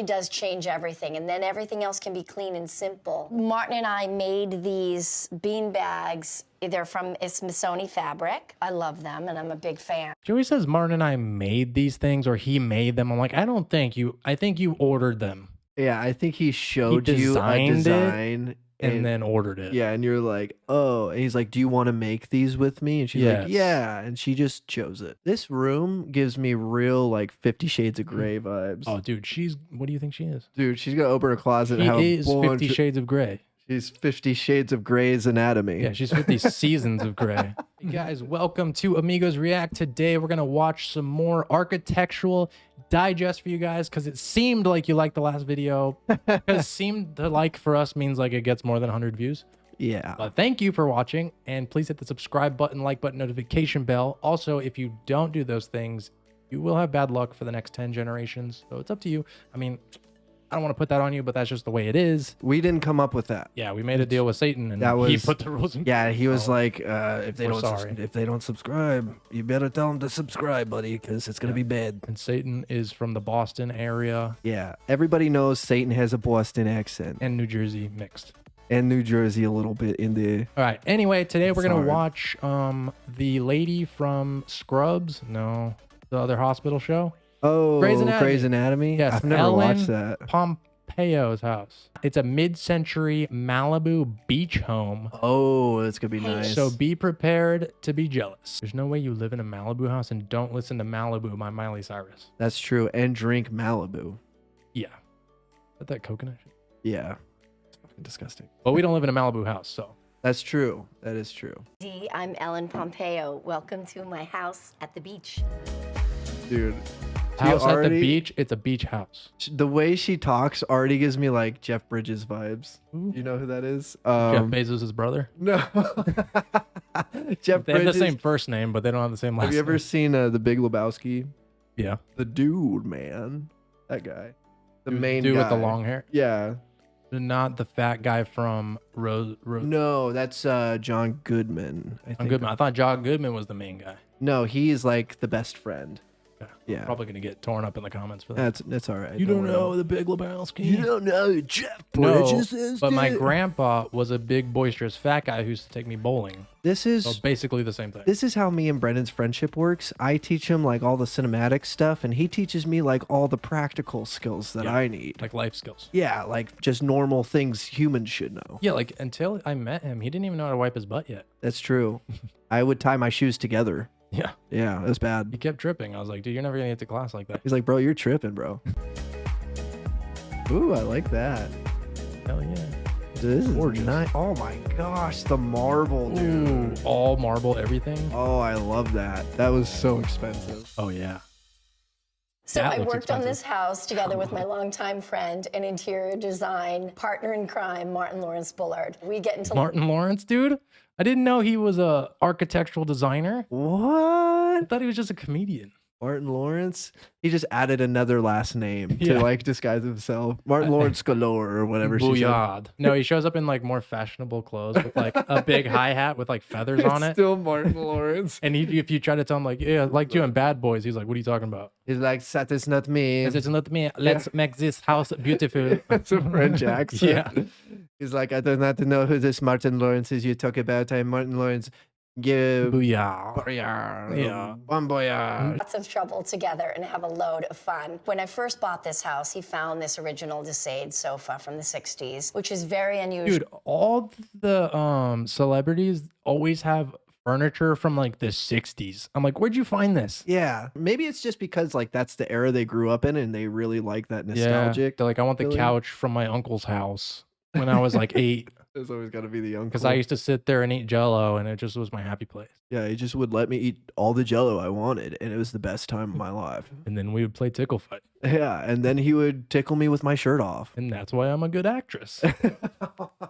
It does change everything, and then everything else can be clean and simple. Martin and I made these bean bags. They're from Smithsonian fabric. I love them, and I'm a big fan. Joey says Martin and I made these things, or he made them. I'm like, I don't think you. I think you ordered them. Yeah, I think he showed you a design and then ordered it. Yeah, and you're like, oh, and he's like, do you want to make these with me? And she's like, yeah, and she just chose it. This room gives me real like 50 Shades of Grey vibes. Oh, dude, what do you think she is? Dude, she's gonna open her closet and She have is 50 Shades of Grey. She's 50 Shades of Grey's Anatomy. Yeah, she's 50 seasons of Grey. Hey guys, welcome to Amigos React. Today we're gonna watch some more architectural digest for you guys because it seemed like you liked the last video. Because seemed to like for us means like it gets more than 100 views. Yeah. But thank you for watching, and please hit the subscribe button, like button, notification bell. Also, if you don't do those things, you will have bad luck for the next 10 generations. So it's up to you. I mean, I don't want to put that on you, but that's just the way it is. We didn't come up with that. Yeah, we made a deal with Satan, and he put the rules in. Yeah, he was like, if they don't subscribe, you better tell them to subscribe, buddy, because it's gonna be bad. And Satan is from the Boston area. Yeah, everybody knows Satan has a Boston accent. And New Jersey mixed. And New Jersey a little bit in there. All right. Anyway, today we're gonna watch the lady from Scrubs. No, the other hospital show. Oh, Grey's Anatomy? Yes, I've never watched that. Pompeo's house. It's a mid-century Malibu beach home. Oh, that's gonna be nice. So be prepared to be jealous. There's no way you live in a Malibu house and don't listen to Malibu by Miley Cyrus. That's true. And drink Malibu. Yeah. Is that coconut shit? Yeah. It's fucking disgusting. But we don't live in a Malibu house, so. That's true. That is true. I'm Ellen Pompeo. Welcome to my house at the beach. Dude. House at the beach, it's a beach house. The way she talks already gives me like Jeff Bridges vibes. Ooh. You know who that is? Jeff Bezos' brother? No. Jeff They Bridges. have the same first name, but they don't have the same last name. Have you ever seen The Big Lebowski? Yeah. The dude, man. That guy. The main dude guy. with the long hair? Yeah. Not the fat guy from Rose. No, that's John Goodman. I thought John Goodman was the main guy. No, he's like the best friend. Yeah. Probably gonna get torn up in the comments for that. That's all right. You don't know the Big Lebowski. You don't know who Jeff Bridges is. But my grandpa was a big boisterous fat guy who used to take me bowling. This is so basically the same thing. This is how me and Brendan's friendship works. I teach him like all the cinematic stuff, and he teaches me like all the practical skills that I need, like life skills. Yeah, like just normal things humans should know. Yeah, like until I met him, he didn't even know how to wipe his butt yet. That's true. I would tie my shoes together. Yeah. Yeah, it was bad. He kept tripping. I was like, dude, you're never gonna get to class like that. He's like, bro, you're tripping, bro. Ooh, I like that. Hell yeah. This is gorgeous. Nice. Oh my gosh, the marble, dude. Ooh, all marble, everything. Oh, I love that. That was so expensive. Oh yeah. So I worked on this house together with my longtime friend and interior design partner in crime, Martin Lawrence Bullard. We get into Martin Lawrence, dude. I didn't know he was a architectural designer. What? I thought he was just a comedian. Martin Lawrence? He just added another last name to like disguise himself. Martin Lawrence Galore or whatever she said. No, he shows up in like more fashionable clothes with like a big hi-hat with like feathers on it. Still Martin Lawrence. And if you try to tell him like, yeah, like you in Bad Boys, he's like, what are you talking about? He's like, that is not me. This is not me. Let's make this house beautiful. That's a French accent. Yeah. He's like, I do not know who this Martin Lawrence is you talk about. I'm Martin Lawrence. Booyah. Yeah. Bon voyage. Lots of trouble together and have a load of fun. When I first bought this house, he found this original Desade sofa from the 60s, which is very unusual. Dude, all the celebrities always have furniture from like the 60s. I'm like, where'd you find this? Yeah. Maybe it's just because like that's the era they grew up in and they really like that nostalgic. Yeah. They're like, I want the couch from my uncle's house when I was like 8. It's always got to be the uncle. Because I used to sit there and eat Jell-O, and it just was my happy place. Yeah, he just would let me eat all the Jell-O I wanted, and it was the best time of my life. And then we would play tickle fight. Yeah, and then he would tickle me with my shirt off. And that's why I'm a good actress.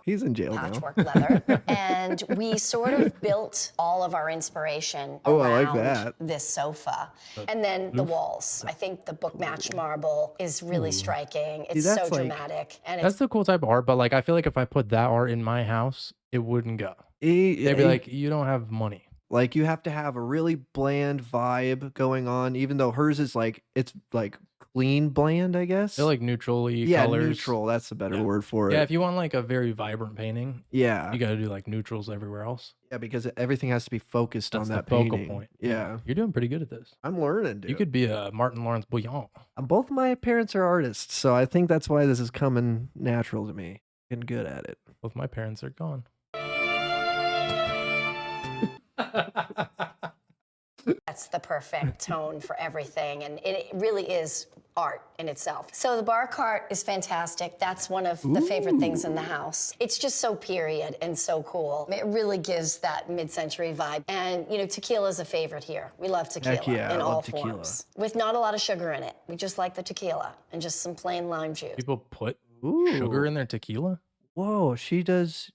He's in jail now. Patchwork leather. And we sort of built all of our inspiration I like around that. this sofa. And then the walls. I think the book match marble is really striking. It's so dramatic. And that's the cool type of art, but like I feel like if I put that art in my house, it wouldn't go. They'd be like, you don't have money. Like you have to have a really bland vibe going on, even though hers is like, it's like clean bland, I guess. They're like neutrally yeah, colors. neutral. That's the better Yeah. word for it. Yeah, if you want like a very vibrant painting, Yeah. you got to do like neutrals everywhere else. Yeah, because everything has to be focused That's on the that focal painting. point. Yeah. You're doing pretty good at this. I'm learning, dude. You could be a Martin Lawrence Bouillon. Both my parents are artists, so I think that's why this is coming natural to me. Getting good at it. Both my parents are gone. That's the perfect tone for everything, and it really is art in itself. So the bar cart is fantastic. That's one of the favorite things in the house. It's just so period and so cool. It really gives that mid-century vibe. And, you know, tequila's a favorite here. We love tequila Heck yeah, I in love all tequila. forms, with not a lot of sugar in it. We just like the tequila and just some plain lime juice. People put Ooh. sugar in their tequila? Whoa, she does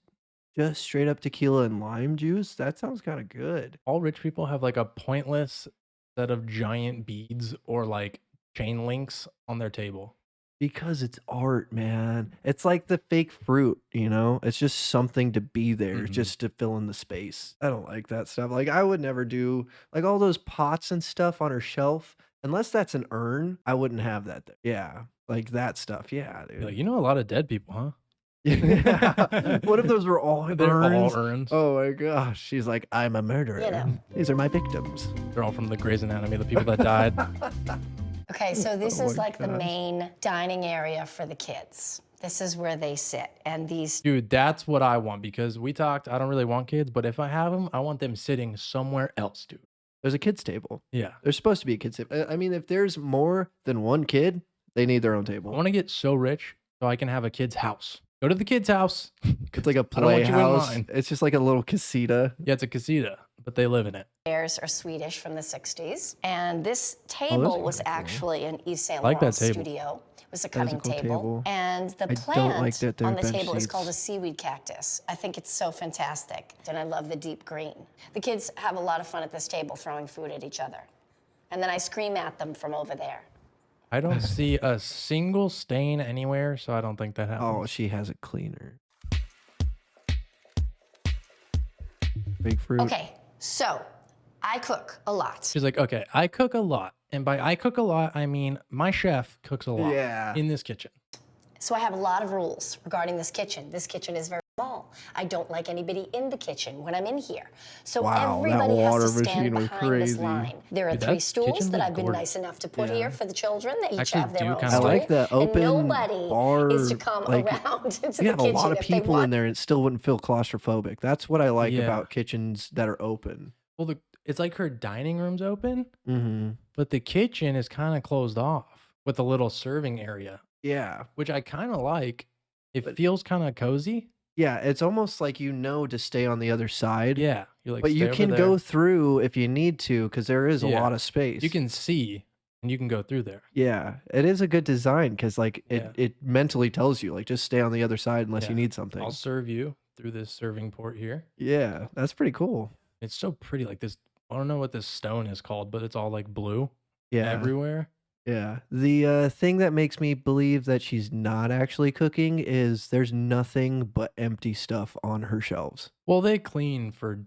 just straight up tequila and lime juice? That sounds kind of good. All rich people have like a pointless set of giant beads or like chain links on their table. Because it's art, man. It's like the fake fruit, you know? It's just something to be there, Mhm. just to fill in the space. I don't like that stuff. Like, I would never do, like, all those pots and stuff on her shelf. Unless that's an urn, I wouldn't have that there. Yeah, like that stuff. Yeah, You're dude. like, you know a lot of dead people, huh? Yeah. What if those were all They're urns? all urns. Oh my gosh. She's like, I'm a murderer. You know. These are my victims. They're all from the Grey's Anatomy, the people that died. Okay, so this Oh is my like the gosh. main dining area for the kids. This is where they sit, and these Dude, that's what I want because we talked, I don't really want kids, but if I have them, I want them sitting somewhere else, dude. There's a kids' table. Yeah. There's supposed to be a kids' table. I mean, if there's more than one kid, they need their own I table. want to get so rich so I can have a kid's house. Go to the kid's house. It's like a I don't want you in playhouse. mine. It's just like a little casita. Yeah, it's a casita, but they live in it. chairs are Swedish from the 60s. And this table was kinda cool. actually an Yves Saint I like that Laurent table. studio. It was a That is a cutting cool table. table. And the I plant don't like that they're on the bench table is seats. called a seaweed cactus. I think it's so fantastic. And I love the deep green. The kids have a lot of fun at this table throwing food at each other. And then I scream at them from over there. I don't see a single stain anywhere, so I don't think that happens. Oh, she has a cleaner. Big fruit. Okay, so I cook a lot. She's like, okay, I cook a lot. And by I cook a lot, I mean my chef cooks a lot Yeah. in this kitchen. So I have a lot of rules regarding this kitchen. This kitchen is very small. I don't like anybody in the kitchen when I'm in here. So Wow, that everybody has water to stand machine was behind this crazy. line. There are Dude, 3 that stools kitchen that looked I've been gorgeous. nice enough to put Yeah. here for the children. They each Actually have their do own kinda stool. I like the open and nobody bar. is to come like, around into the you have a kitchen lot of if they people in want. there and it still wouldn't feel claustrophobic. That's what I like Yeah. about kitchens that are open. Well, it's like her dining room's open, Mm-hmm. but the kitchen is kind of closed off with a little serving area, Yeah. which I kind of like. It But- feels kind of cozy. Yeah, it's almost like you know to stay on the other side. Yeah. You're like, But stay you over can there. go through if you need to because there is a Yeah. lot of space. You can see and you can go through there. Yeah, it is a good design because like Yeah. it mentally tells you like just stay on the other side unless Yeah. you need something. I'll serve you through this serving port here. Yeah, that's pretty cool. It's so pretty. Like this, I don't know what this stone is called, but it's all like blue Yeah, everywhere. yeah. The thing that makes me believe that she's not actually cooking is there's nothing but empty stuff on her shelves. Well, they clean for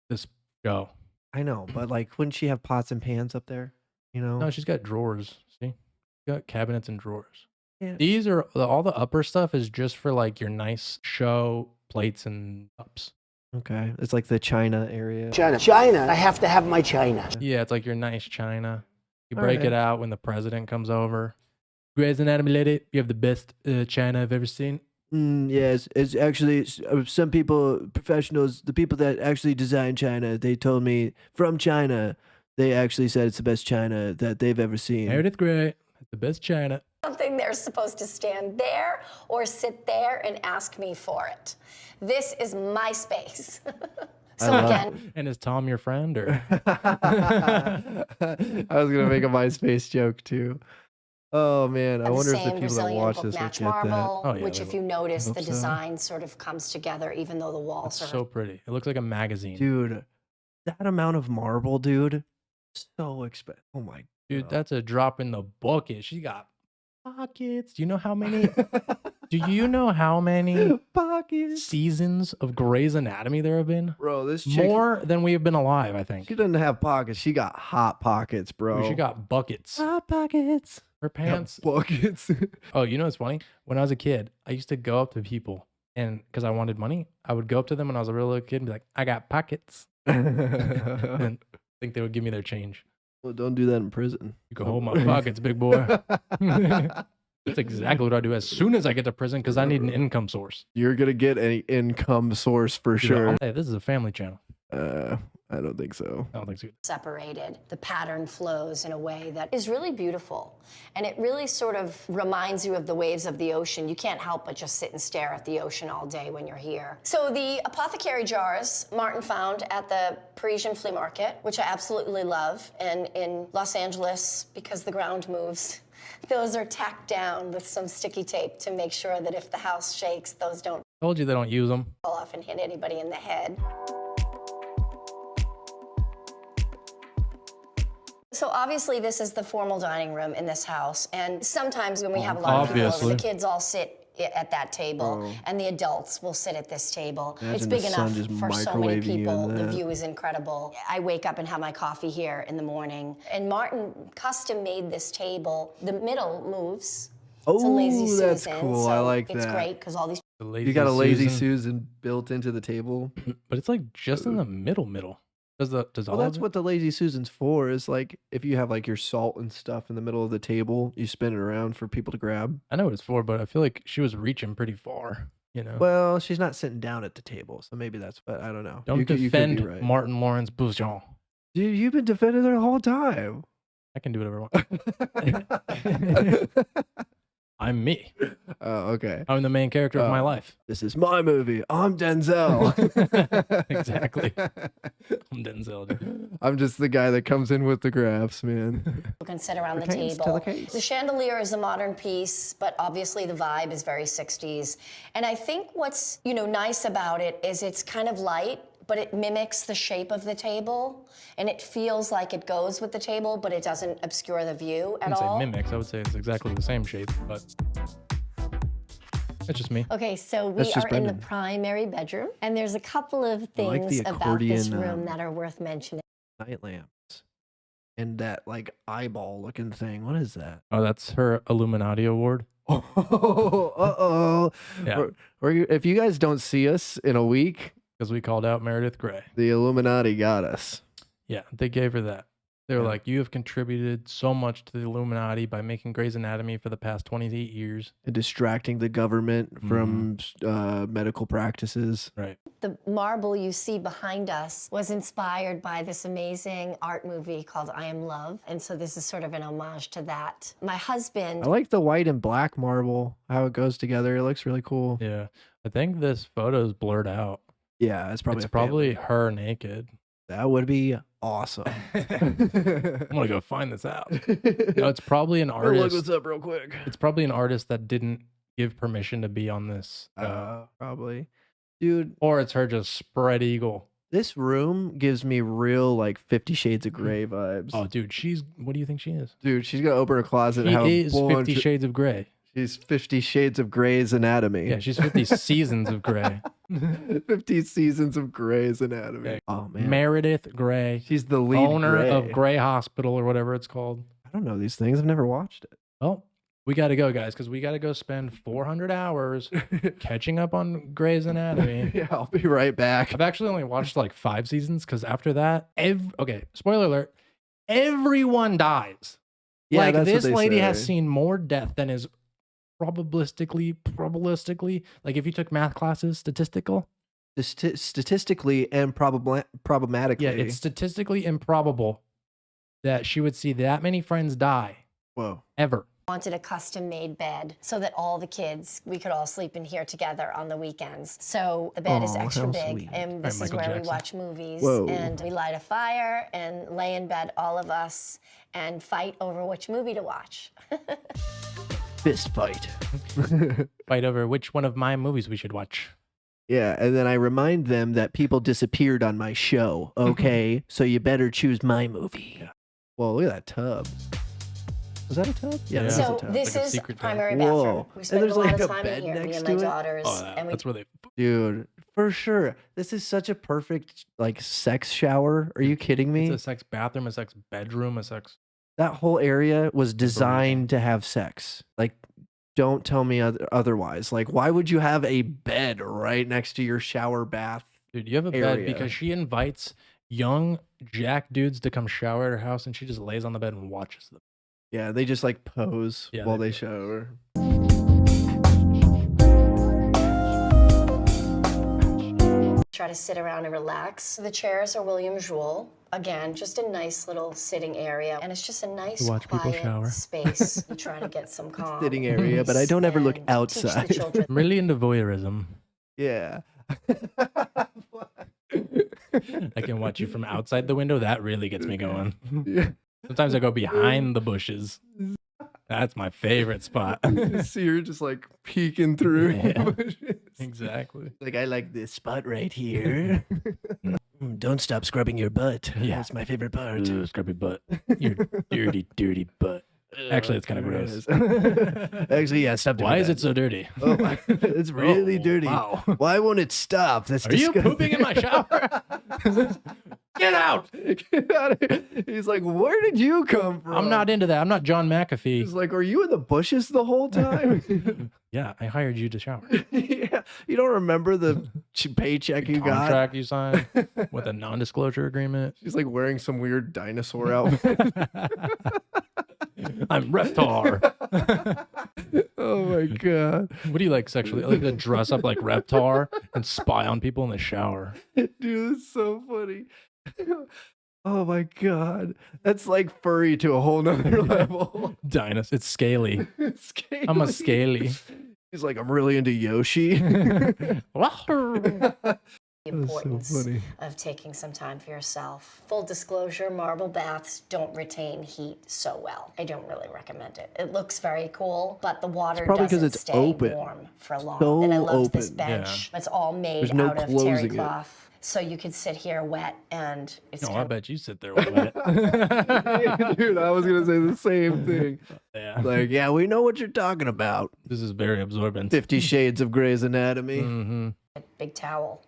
this show. I know, but like wouldn't she have pots and pans up there? You know? No, she's got drawers. See, she's got cabinets and drawers. Yeah. These are all the upper stuff is just for like your nice show plates and cups. Okay, it's like the China area. China. I have to have my China. Yeah, it's like your nice china. You All break right. it out when the president comes over. Grey's Anatomy lady, you have the best china I've ever seen. Yes, it's actually some people, professionals, the people that actually design China, they told me from China, they actually said it's the best China that they've ever seen. Meredith Grey, the best china. Something they're supposed to stand there or sit there and ask me for it. This is my space. So love again, And is Tom your friend or? I was gonna make a MySpace joke too. Oh man, I the wonder if the same people that Brazilian watch book this will match get that. marble, Oh, yeah, which we if will. you notice, hope the so. design sort of comes together even though the walls It's are so pretty. It looks like a magazine. Dude, that amount of marble, dude, so expensive. Oh my Dude, God. that's a drop in the bucket. She got pockets. Do you know how many? Do Do you know how many Pockets. seasons of Grey's Anatomy there have been? Bro, this chick, More than we have been alive, I think. she doesn't have pockets. She got hot pockets, bro. She got buckets. hot pockets. Her pants. Buckets. Oh, you know what's funny? When I was a kid, I used to go up to people, and because I wanted money, I would go up to them when I was a real little kid and be like, I got pockets. And I think they would give me their change. Well, don't do that in prison. You can hold my pockets, big boy. That's exactly what I do as soon as I get to prison because I need an income source. You're gonna get an income source for Dude, sure. Hey, this is a family channel. I don't think so. I don't think so. Separated. The pattern flows in a way that is really beautiful. And it really sort of reminds you of the waves of the ocean. You can't help but just sit and stare at the ocean all day when you're here. So the apothecary jars Martin found at the Parisian flea market, which I absolutely love, and in Los Angeles, because the ground moves, those are tacked down with some sticky tape to make sure that if the house shakes, those don't Told you they don't use them. fall off and hit anybody in the head. So obviously this is the formal dining room in this house, and sometimes when we have a lot of people over, Obviously. the kids all sit at that table, and the adults will sit at this table. It's Imagine big the sun enough just for so many microwaving you in people. The that. view is incredible. I wake up and have my coffee here in the morning, and Martin custom made this table. The middle moves. It's a lazy Oh, that's Susan, cool. so I like it's that. great because all these The lazy You got a lazy Susan. Susan built into the table. But it's like just in the middle. Does Well, all that's of it? what the lazy Susan's for. Is like if you have like your salt and stuff in the middle of the table, you spin it around for people to grab. I know what it's for, but I feel like she was reaching pretty far. You know. Well, she's not sitting down at the table, so maybe that's what I don't know. Don't you could defend be right. Martin Lawrence Bouchon. Dude, you've been defending her the whole time. I can do whatever I want. I'm me. Oh, okay. I'm the main character of my life. This is my movie. I'm Denzel. Exactly. I'm Denzel. Dude. I'm just the guy that comes in with the graphs, man. can sit around the Pertains to table. the case. The chandelier is a modern piece, but obviously the vibe is very 60s. And I think what's, nice about it is it's kind of light, but it mimics the shape of the table, and it feels like it goes with the table, but it doesn't obscure the view I at wouldn't say all. mimics. I would say it's exactly the same shape, but it's just me. Okay, so we That's just are in the Brendan. primary bedroom, and there's a couple of I like things the about this accordion, room that are worth mentioning. Night lamps. And that like eyeball looking thing. What is that? Oh, that's her Illuminati award. Oh, uh-oh. Yeah. If you guys don't see us in a week, Because we called out Meredith Grey. the Illuminati got us. Yeah, they gave her that. They were Yeah. like, you have contributed so much to the Illuminati by making Grey's Anatomy for the past 28 years. And distracting the government from Mm-hmm. medical practices. Right. The marble you see behind us was inspired by this amazing art movie called I Am Love. And so this is sort of an homage to that. My husband, I like the white and black marble, how it goes together. It looks really cool. Yeah. I think this photo is blurred out. Yeah, it's probably It's a probably family. her naked. That would be awesome. I'm gonna go find this out. No, it's probably an Look artist. this up real quick. It's probably an artist that didn't give permission to be on this. Probably. Dude, Or it's her just spread eagle. this room gives me real like 50 Shades of Grey vibes. Oh, dude, what do you think she is? Dude, she's gonna open her closet She and have is a bunch 50 of- Shades of Grey. She's 50 Shades of Grey's Anatomy. Yeah, she's 50 seasons of Grey. 50 seasons of Grey's Anatomy. Yeah. Oh man. Meredith Grey, She's the lead owner Grey. of Grey Hospital or whatever it's called. I don't know these things. I've never watched it. Well, we got to go, guys, because we got to go spend 400 hours catching up on Grey's Anatomy. Yeah, I'll be right back. I've actually only watched like 5 seasons because after that, okay, spoiler alert, everyone dies. Yeah, Like that's what this they lady has say. seen more death than is probabilistically, like if you took math classes, statistical. Statistically and problematically. Yeah, it's statistically improbable that she would see that many friends die Whoa. ever. wanted a custom-made bed so that all the kids, we could all sleep in here together on the weekends. So the bed is Aw, extra how big, sweet. and this is Michael where we Jackson. watch movies. Whoa. And we light a fire and lay in bed, all of us, and fight over which movie to watch. Fist fight. Fight over which one of my movies we should watch. Yeah, and then I remind them that people disappeared on my show. Okay, so you better choose my movie. Well, look at that tub. Is that a tub? Yeah, Yeah. that is a So tub. this Like a is secret primary Whoa. bathroom. We And spend there's a lot like of a time bed in here, me next and to my it? daughters. Oh, and we that's where they. Dude, for sure. This is such a perfect like sex shower. Are you kidding me? It's a sex bathroom, a sex bedroom, a sex. That whole area was designed to have sex. Like, don't tell me otherwise. Like, why would you have a bed right next to your shower bath? Dude, you have a bed Area. because she invites young jack dudes to come shower at her house, and she just lays on the bed and watches them. Yeah, they just like pose Yeah, while they they pose. shower. try to sit around and relax. The chairs are William Jewell. Again, just a nice little sitting area. And it's just a nice, watch people quiet shower. space. You try to get some calm. Sitting area, but I don't ever look and teach outside. the children. I'm really into voyeurism. Yeah. I can watch you from outside the window. That really gets me going. Yeah. Sometimes I go behind the bushes. That's my favorite spot. So you're just like peeking through. Yeah. Exactly. Like, I like this spot right here. Don't stop scrubbing your butt. Yeah. That's my favorite part. Ooh, scrub your butt. Your dirty, dirty butt. Actually, it's kind of There it gross. is. Actually, yeah, stop doing Why is that. it so dirty? Oh, it's really Oh, dirty. wow. Why won't it stop? That's Are you disgusting. pooping in my shower? Get out! Get out of here. He's like, where did you come from? I'm not into that. I'm not John McAfee. He's like, are you in the bushes the whole time? Yeah, I hired you to shower. Yeah. You don't remember the paycheck you got? Contract you signed with a non-disclosure agreement. She's like wearing some weird dinosaur outfit. I'm Reptar. Oh my god. What do you like sexually? I like to dress up like Reptar and spy on people in the shower. Dude, that's so funny. Oh my god. That's like furry to a whole nother level. Dinosaur. It's scaly. Scaly. I'm a scaly. He's like, I'm really into Yoshi. The That's so importance funny. of taking some time for yourself. Full disclosure, marble baths don't retain heat so well. I don't really recommend it. It looks very cool, but the water probably 'cause doesn't it's stay open. warm for long. So and I love this open. bench. It's all made There's no out of terry closing it. cloth. So you could sit here wet and it's No, I kind of bet you sit there with it. Dude, I was gonna say the same thing. Yeah. Like, yeah, we know what you're talking about. This is very absorbent. 50 Shades of Grey's Anatomy. Mm-hmm. a big towel.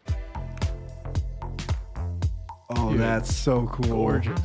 Oh, Dude, that's so cool. Gorgeous.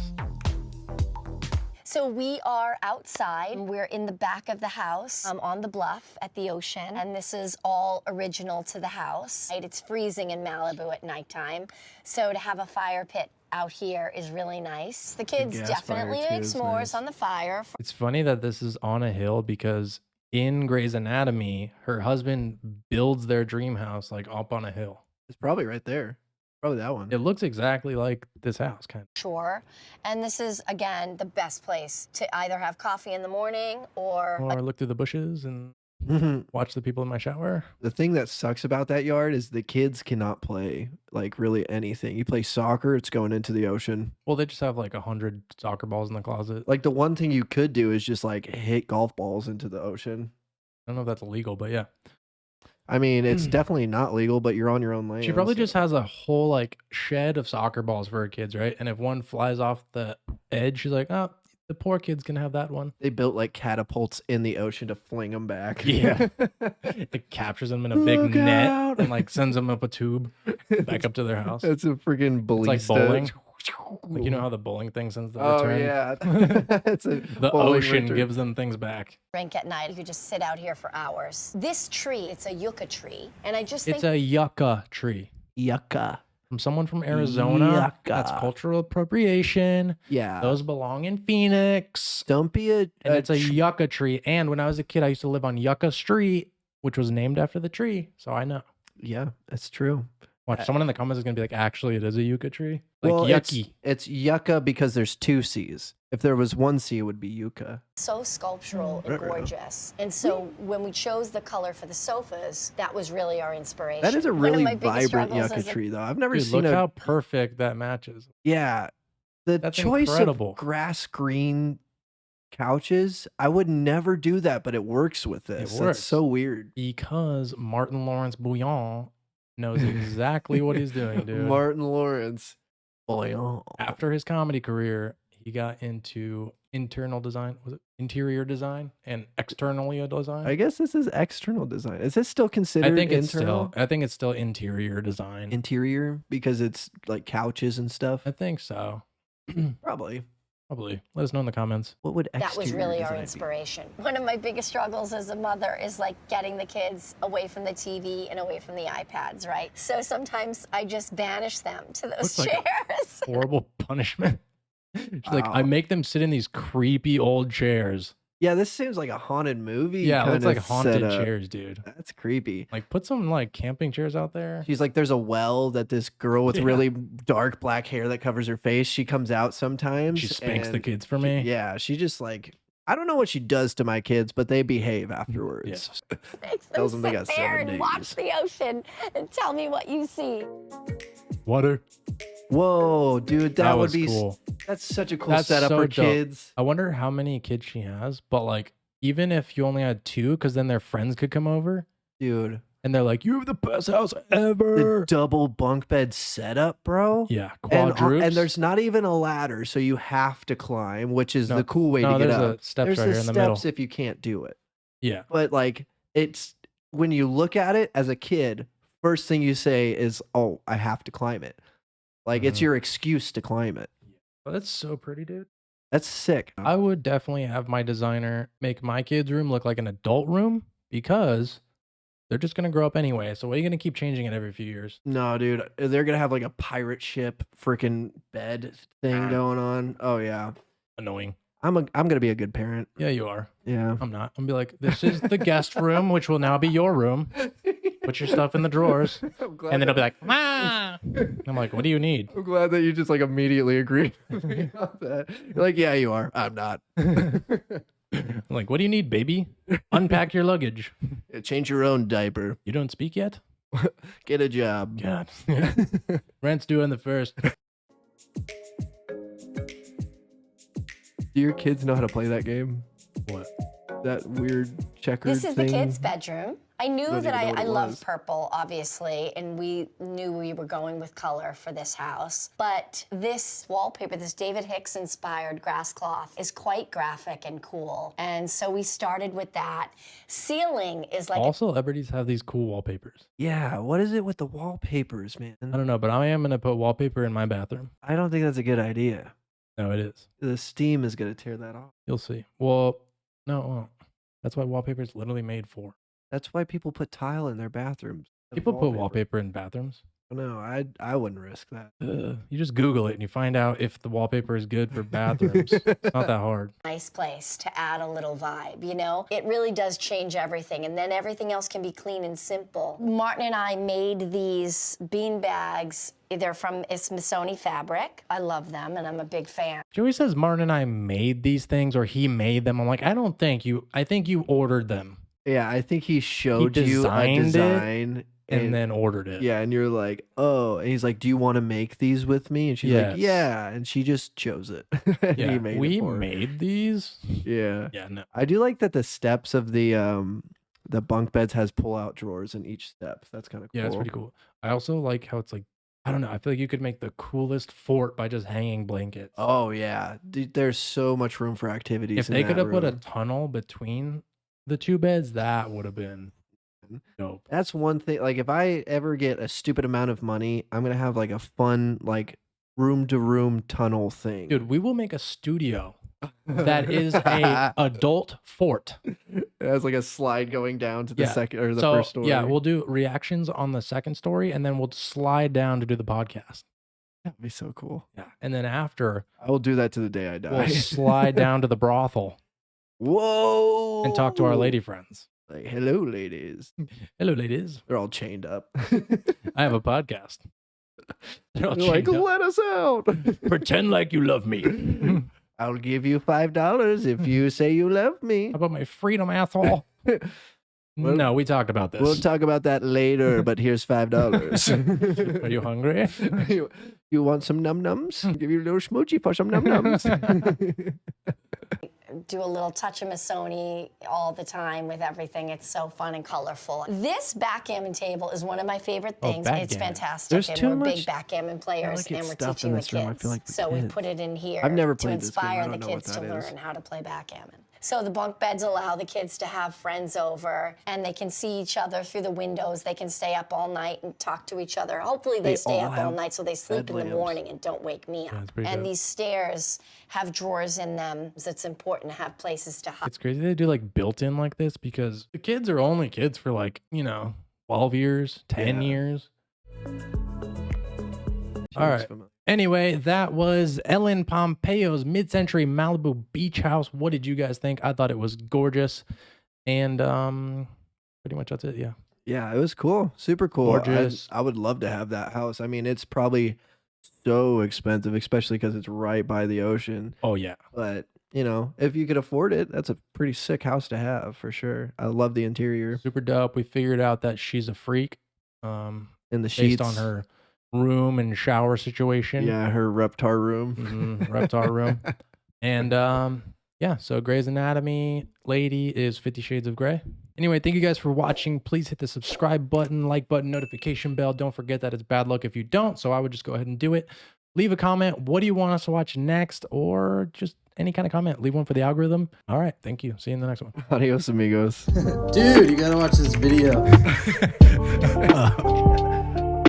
So we are outside. We're in the back of the house on the bluff at the ocean. And this is all original to the house. It's freezing in Malibu at nighttime. So to have a fire pit out here is really nice. The kids gas definitely fire, too, make is s'mores nice. on the fire. It's funny that this is on a hill because in Grey's Anatomy, her husband builds their dream house like up on a hill. It's probably right there. Probably that one. It looks exactly like this house, kind of. Shore. And this is, again, the best place to either have coffee in the morning or Or look through the bushes and Mhm. watch the people in my shower. The thing that sucks about that yard is the kids cannot play like really anything. You play soccer, it's going into the ocean. Well, they just have like 100 soccer balls in the closet. Like the one thing you could do is just like hit golf balls into the ocean. I don't know if that's illegal, but yeah. I mean, it's definitely not legal, but you're on your own land. She probably so- just has a whole like shed of soccer balls for her kids, right? And if one flies off the edge, she's like, oh, the poor kids can have that one. They built like catapults in the ocean to fling them back. Yeah. It captures them in a big Look net out. and like sends them up a tube back up to their house. It's a freaking It's ballista. like bowling. Like, you know how the bowling thing sends the Oh return? yeah. It's a The bowling ocean return. gives them things back. drink at night. You could just sit out here for hours. This tree, it's a yucca tree. And I just It's think a yucca tree. yucca. From someone from Arizona. Yucca. That's cultural appropriation. Yeah. Those belong in Phoenix. Don't be a. And it's a yucca tree. And when I was a kid, I used to live on Yucca Street, which was named after the tree. So I know. Yeah, that's true. Watch, someone in the comments is going to be like, actually, it is a yucca tree. Like, Well, yucky. It's yucca because there's two C's. If there was one C, it would be yucca. so sculptural and Ruh-roh. gorgeous. And so when we chose the color for the sofas, that was really our inspiration. That is a One of really my biggest vibrant struggles yucca as a- tree, though. I've never Dude, seen look a. how perfect that matches. Yeah, the That's choice incredible. of grass green couches. I would never do that, but it works with this. works. That's so weird. Because Martin Lawrence Bouillon knows exactly what he's doing, dude. Martin Lawrence. Boy, oh. After his comedy career, he got into internal design. Was it interior design and externally a design. I guess this is external design. Is this still considered internal? I think it's still interior design. Interior because it's like couches and stuff. I think so. Probably. Let us know in the comments. What would That was exterior really our design be? inspiration. One of my biggest struggles as a mother is like getting the kids away from the TV and away from the iPads, right? So sometimes I just banish them to those Looks like chairs. Horrible punishment. She's like, I make them sit in these creepy old chairs. Yeah, this seems like a haunted movie. Yeah, it looks like kinda haunted setup. chairs, dude. That's creepy. Like, put some like camping chairs out there. She's like, there's a well that this girl with Yeah. really dark black hair that covers her face. She comes out sometimes. She spanks the and kids for me. Yeah, she just like, I don't know what she does to my kids, but they behave afterwards. Makes them Tells them they sit got there 7 and days. watch the ocean and tell me what you see. Water. Whoa, dude, that would was be cool. That's such a cool That's setup so for dope. kids. I wonder how many kids she has, but like, even if you only had 2, because then their friends could come over Dude, and they're like, you have the best house the ever. double bunk bed setup, bro. Yeah, And, quadrupes. and there's not even a ladder, so you have to climb, which is No, the cool way no, to get there's up. a steps There's right the here in the middle. steps if you can't do it. Yeah. But like, it's when you look at it as a kid, first thing you say is, "Oh, I have to climb it." Like it's Mhm. your excuse to climb it. Well, that's so pretty, dude. That's sick. I would definitely have my designer make my kids' room look like an adult room because they're just going to grow up anyway. So, what are you going to keep changing it every few years? No, dude, they're gonna have like a pirate ship freaking bed thing going on. Oh yeah, Annoying. I'm gonna be a good parent. Yeah, you are. Yeah. I'm not. I'm going to be like, this is the guest room, which will now be your room. Put your stuff in the drawers. I'm glad And then that- it'll be like, ah. I'm like, what do you need? I'm glad that you just like immediately agreed with me on that. You're like, yeah, you are. I'm not. I'm like, what do you need, baby? Unpack your luggage. Change your own diaper. You don't speak yet? Get a job. God. Rent's due on the 1st. Do your kids know how to play that game? What? That weird checkered This is thing? the kids' bedroom. I knew Don't that even know what I it love was. purple, obviously, and we knew we were going with color for this house. But this wallpaper, this David Hicks inspired grass cloth, is quite graphic and cool. And so we started with that. Ceiling is like All celebrities have these cool wallpapers. Yeah, what is it with the wallpapers, man? I don't know, but I am going to put wallpaper in my bathroom. I don't think that's a good idea. No, it is. The steam is going to tear that off. You'll see. Well, no, it won't. That's what wallpaper is literally made for. That's why people put tile in their bathrooms. as People put wallpaper in bathrooms. No, I wouldn't risk that. You just Google it and you find out if the wallpaper is good for bathrooms. It's not that hard. nice place to add a little vibe, you know? It really does change everything, and then everything else can be clean and simple. Martin and I made these bean bags. They're from Smithsonian fabric. I love them, and I'm a big fan. Joey says Martin and I made these things or he made them. I'm like, I don't think you, I think you ordered them Yeah, I think he showed you a designed it design and then ordered it. yeah, and you're like, oh, and he's like, do you want to make these with me? And she's Yes. like, yeah, and she just chose it. And Yeah, he made we it for her. made these. Yeah, Yeah, no. I do like that the steps of the bunk beds has pull out drawers in each step. That's kind of cool. Yeah, it's pretty cool. I also like how it's like, I don't know. I feel like you could make the coolest fort by just hanging blankets. Oh yeah, dude, there's so much room for activities. If in they could that have put a room. tunnel between the 2 beds, that would have been dope. That's one thing. Like, if I ever get a stupid amount of money, I'm gonna have like a fun like room to room tunnel thing. Dude, we will make a studio that is a adult fort. It has like a slide going down to the Yeah. second or the So first story. yeah, we'll do reactions on the second story, and then we'll slide down to do the podcast. That'd be so cool. Yeah, and then after I will do that to the day I we'll die. slide down to the brothel Whoa! and talk to our lady friends. Like, hello, ladies. Hello, ladies. They're all chained up. I have a podcast. They're all They're like, chained up. let us out. Pretend like you love me. I'll give you $5 if you say you love me. How about my freedom, asshole? Well, No, we talked about this. We'll talk about that later, but here's $5. Are you hungry? You want some num nums? Give you a little smoochie for some num nums. Do a little touch of Missoni all the time with everything. It's so fun and colorful. This backgammon table is one of my favorite Oh, things. It's backgammon. fantastic, There's and too we're much big backgammon players, delicate and we're stuff teaching in the this room, I kids. feel like the So we kids. put it in here I've never to played this game. I inspire don't the know what kids to that is. learn how to play backgammon. So the bunk beds allow the kids to have friends over, and they can see each other through the windows. They can stay up all night and talk to each other. Hopefully they stay all up all have night so they sleep in the lamps. morning and don't wake me up. that's pretty And dope. these stairs have drawers in them, so it's important to have places to hide. It's crazy they do like built-in like this because the kids are only kids for like, 12 years, 10 Yeah. years. She All looks right. familiar. Anyway, that was Ellen Pompeo's mid-century Malibu beach house. What did you guys think? I thought it was gorgeous. And pretty much that's it. Yeah. Yeah, it was cool. Super cool. Gorgeous. I would love to have that house. I mean, it's probably so expensive, especially because it's right by the ocean. Oh yeah. But, if you could afford it, that's a pretty sick house to have for sure. I love the interior Super dope. We figured out that she's a freak. and the Based sheets. on her room and shower situation. Yeah, her reptar room. Reptar room. And yeah, so Grey's Anatomy lady is 50 Shades of Grey. Anyway, thank you guys for watching. Please hit the subscribe button, like button, notification bell. Don't forget that it's bad luck if you don't, so I would just go ahead and do it. Leave a comment. What do you want us to watch next? Or just any kind of comment. Leave one for the algorithm. All right, thank you. See you in the next one. Adios, amigos. Dude, you gotta watch this video.